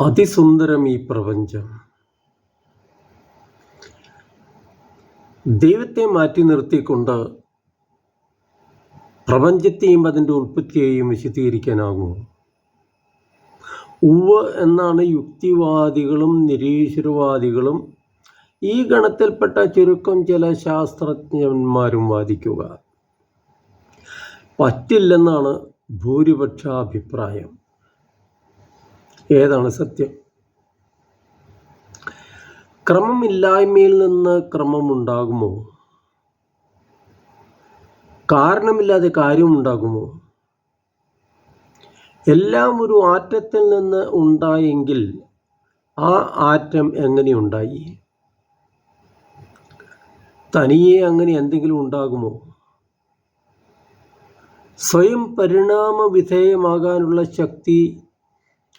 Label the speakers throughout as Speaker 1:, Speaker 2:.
Speaker 1: അതിസുന്ദരം ഈ പ്രപഞ്ചം. ദൈവത്തെ മാറ്റി നിർത്തിക്കൊണ്ട് പ്രപഞ്ചത്തെയും അതിൻ്റെ ഉൽപ്പത്തിയെയും വിശദീകരിക്കാനാകുമോ? ഉവ്വ് എന്നാണ് യുക്തിവാദികളും നിരീശ്വരവാദികളും ഈ ഗണത്തിൽപ്പെട്ട ചുരുക്കം ചില ശാസ്ത്രജ്ഞന്മാരും വാദിക്കുക. പറ്റില്ലെന്നാണ് ഭൂരിപക്ഷ അഭിപ്രായം. ഏതാണ് സത്യം? ക്രമമില്ലായ്മയിൽ നിന്ന് ക്രമമുണ്ടാകുമോ? കാരണമില്ലാതെ കാര്യമുണ്ടാകുമോ? എല്ലാം ഒരു ആറ്റത്തിൽ നിന്ന് ഉണ്ടായെങ്കിൽ ആ ആറ്റം എങ്ങനെയുണ്ടായി? തനിയെ അങ്ങനെ എന്തെങ്കിലും ഉണ്ടാകുമോ? സ്വയം പരിണാമ വിധേയമാകാനുള്ള ശക്തി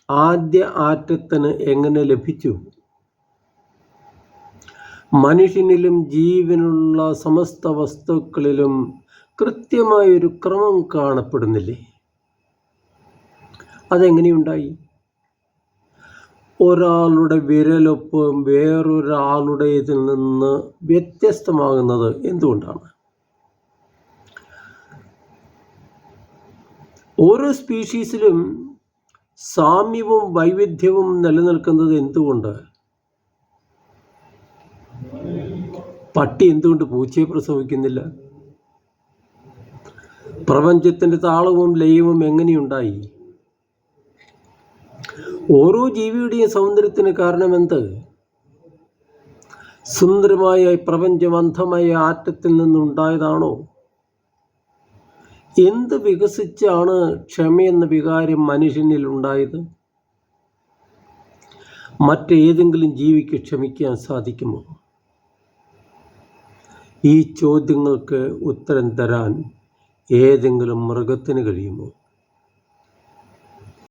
Speaker 1: ആദ്യ ആറ്റത്തിന് എങ്ങനെ ലഭിച്ചു? മനുഷ്യനിലും ജീവനുള്ള സമസ്ത വസ്തുക്കളിലും കൃത്യമായൊരു ക്രമം കാണപ്പെടുന്നില്ലേ? അതെങ്ങനെയുണ്ടായി? ഒരാളുടെ വിരലൊപ്പ് വേറൊരാളുടേതിൽ നിന്ന് വ്യത്യസ്തമാകുന്നത് എന്തുകൊണ്ടാണ്? ഓരോ സ്പീഷീസിലും സാമ്യവും വൈവിധ്യവും നിലനിൽക്കുന്നത് എന്തുകൊണ്ട്? പട്ടി എന്തുകൊണ്ട് പൂച്ചയെ പ്രസവിക്കുന്നില്ല? പ്രപഞ്ചത്തിൻ്റെ താളവും ലയവും എങ്ങനെയുണ്ടായി? ഓരോ ജീവിയുടെയും സൗന്ദര്യത്തിന് കാരണമെന്ത്? സുന്ദരമായ പ്രപഞ്ചം അന്ധമായ ആറ്റത്തിൽ നിന്നുണ്ടായതാണോ? എന്ത് വികസിച്ചാണ് ക്ഷമയെന്ന വികാരം മനുഷ്യനിൽ ഉണ്ടായത്? മറ്റേതെങ്കിലും ജീവിക്ക് ക്ഷമിക്കാൻ സാധിക്കുമോ? ഈ ചോദ്യങ്ങൾക്ക് ഉത്തരം തരാൻ ഏതെങ്കിലും മൃഗത്തിന് കഴിയുമോ?